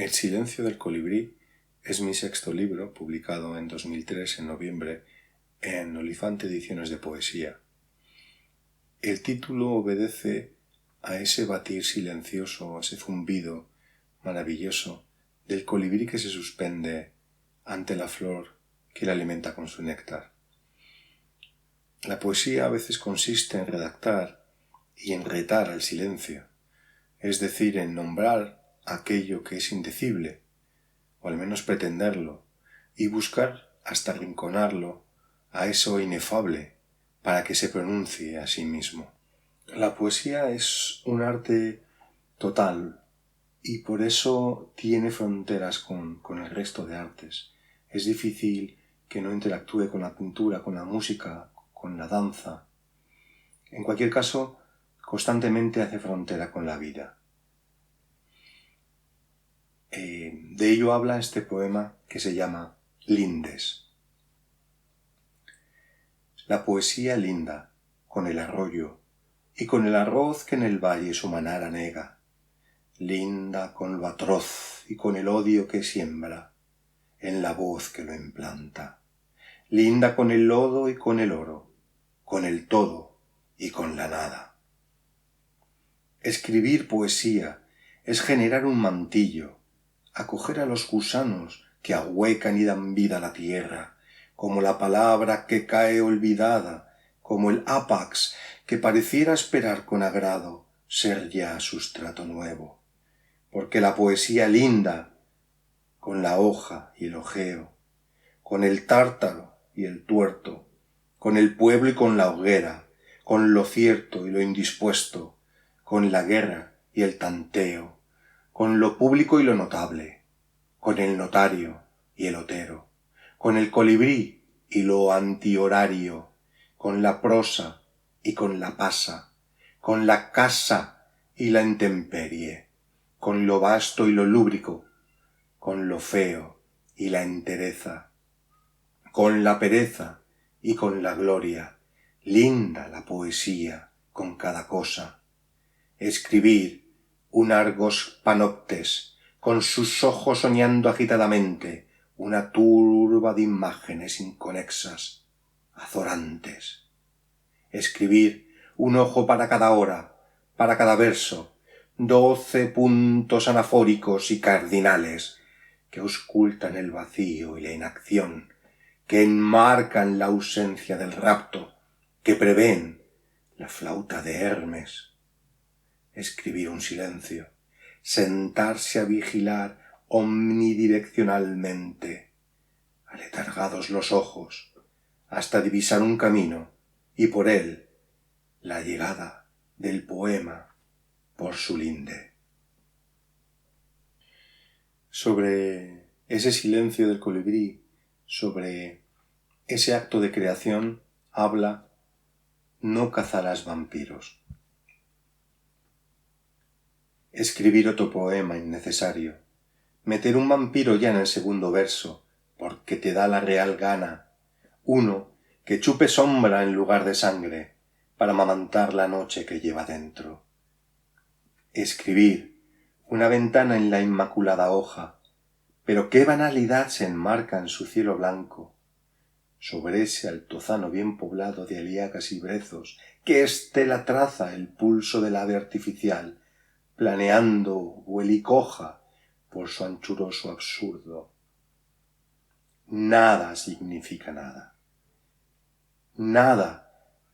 El silencio del colibrí es mi sexto libro, publicado en 2003, en noviembre, en Olifante Ediciones de Poesía. El título obedece a ese batir silencioso, a ese zumbido maravilloso del colibrí que se suspende ante la flor que le alimenta con su néctar. La poesía a veces consiste en redactar y en retar al silencio, es decir, en nombrar aquello que es indecible, o al menos pretenderlo, y buscar hasta arrinconarlo a eso inefable para que se pronuncie a sí mismo. La poesía es un arte total y por eso tiene fronteras con el resto de artes. Es difícil que no interactúe con la pintura, con la música, con la danza. En cualquier caso, constantemente hace frontera con la vida. De ello habla este poema que se llama Lindes. La poesía linda con el arroyo y con el arroz que en el valle su manar anega, linda con lo atroz y con el odio que siembra en la voz que lo implanta, linda con el lodo y con el oro, con el todo y con la nada. Escribir poesía es generar un mantillo, acoger a los gusanos que ahuecan y dan vida a la tierra, como la palabra que cae olvidada, como el ápax que pareciera esperar con agrado ser ya sustrato nuevo. Porque la poesía linda, con la hoja y el ojeo, con el tártaro y el tuerto, con el pueblo y con la hoguera, con lo cierto y lo indispuesto, con la guerra y el tanteo, con lo público y lo notable, con el notario y el otero, con el colibrí y lo antihorario, con la prosa y con la pasa, con la casa y la intemperie, con lo vasto y lo lúbrico, con lo feo y la entereza, con la pereza y con la gloria, linda la poesía con cada cosa. Escribir un Argos Panoptes, con sus ojos soñando agitadamente, una turba de imágenes inconexas, azorantes. Escribir un ojo para cada hora, para cada verso, 12 puntos anafóricos y cardinales, que auscultan el vacío y la inacción, que enmarcan la ausencia del rapto, que prevén la flauta de Hermes. Escribir un silencio, sentarse a vigilar omnidireccionalmente, aletargados los ojos, hasta divisar un camino y por él la llegada del poema por su linde. Sobre ese silencio del colibrí, sobre ese acto de creación, habla No cazarás vampiros. Escribir otro poema innecesario, meter un vampiro ya en el segundo verso, porque te da la real gana, uno que chupe sombra en lugar de sangre, para amamantar la noche que lleva dentro. Escribir una ventana en la inmaculada hoja, pero qué banalidad se enmarca en su cielo blanco, sobre ese altozano bien poblado de aliagas y brezos, qué estela traza el pulso del ave artificial, planeando vuela y coja por su anchuroso absurdo. Nada significa nada. Nada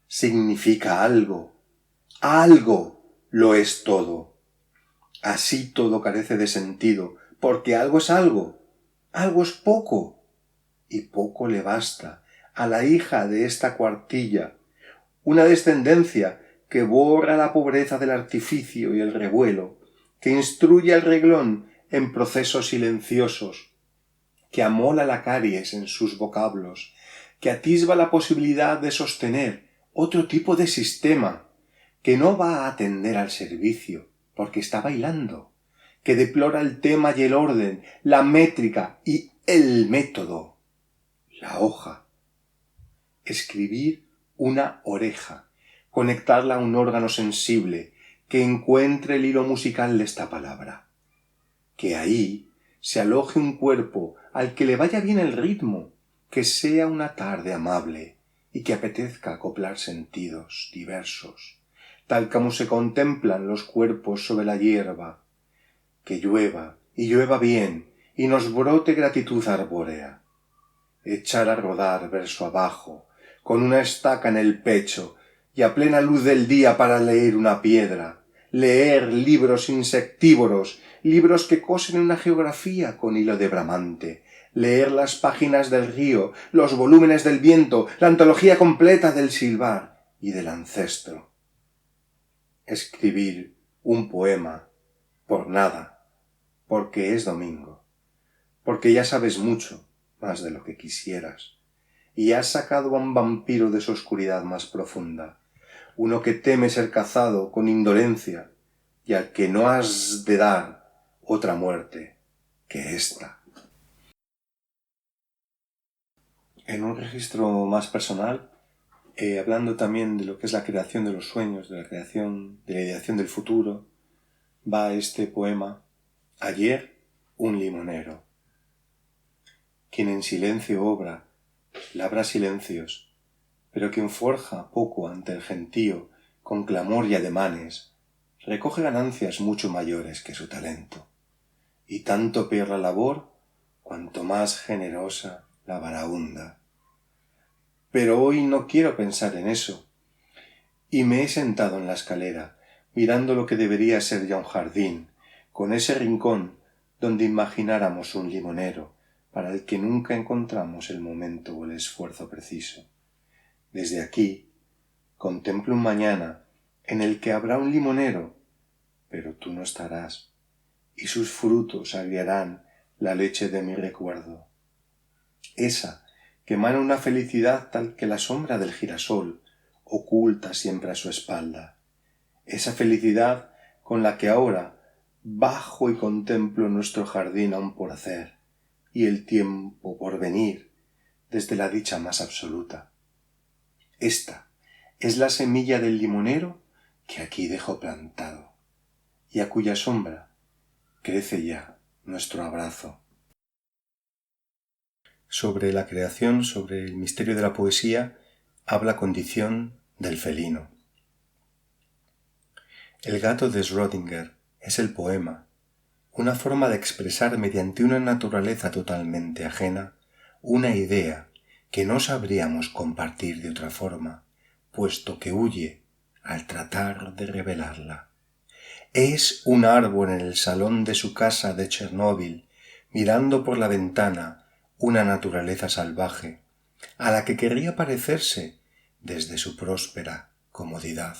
significa algo. Algo lo es todo. Así todo carece de sentido, porque algo es algo es poco, y poco le basta a la hija de esta cuartilla, una descendencia que borra la pobreza del artificio y el revuelo, que instruye al reglón en procesos silenciosos, que amola la caries en sus vocablos, que atisba la posibilidad de sostener otro tipo de sistema, que no va a atender al servicio porque está bailando, que deplora el tema y el orden, la métrica y el método, la hoja. Escribir una oreja, conectarla a un órgano sensible, que encuentre el hilo musical de esta palabra, que ahí se aloje un cuerpo al que le vaya bien el ritmo, que sea una tarde amable y que apetezca acoplar sentidos diversos, tal como se contemplan los cuerpos sobre la hierba, que llueva y llueva bien y nos brote gratitud arbórea, echar a rodar verso abajo, con una estaca en el pecho y a plena luz del día para leer una piedra, leer libros insectívoros, libros que cosen una geografía con hilo de bramante, leer las páginas del río, los volúmenes del viento, la antología completa del silbar y del ancestro. Escribir un poema, por nada, porque es domingo, porque ya sabes mucho, más de lo que quisieras, y has sacado a un vampiro de su oscuridad más profunda, uno que teme ser cazado con indolencia y al que no has de dar otra muerte que esta. En un registro más personal, hablando también de lo que es la creación de los sueños, de la creación, de la ideación del futuro, va este poema: Ayer un limonero, quien en silencio obra, labra silencios, pero quien forja poco ante el gentío, con clamor y ademanes, recoge ganancias mucho mayores que su talento, y tanto peor la labor, cuanto más generosa la varaunda. Pero hoy no quiero pensar en eso, y me he sentado en la escalera, mirando lo que debería ser ya un jardín, con ese rincón donde imagináramos un limonero, para el que nunca encontramos el momento o el esfuerzo preciso. Desde aquí contemplo un mañana en el que habrá un limonero, pero tú no estarás, y sus frutos agriarán la leche de mi recuerdo, esa que emana una felicidad tal que la sombra del girasol oculta siempre a su espalda, esa felicidad con la que ahora bajo y contemplo nuestro jardín aún por hacer y el tiempo por venir desde la dicha más absoluta. Esta es la semilla del limonero que aquí dejo plantado y a cuya sombra crece ya nuestro abrazo. Sobre la creación, sobre el misterio de la poesía, habla Condición del felino. El gato de Schrödinger es el poema, una forma de expresar mediante una naturaleza totalmente ajena una idea que no sabríamos compartir de otra forma, puesto que huye al tratar de revelarla. Es un árbol en el salón de su casa de Chernóbil, mirando por la ventana una naturaleza salvaje, a la que querría parecerse desde su próspera comodidad.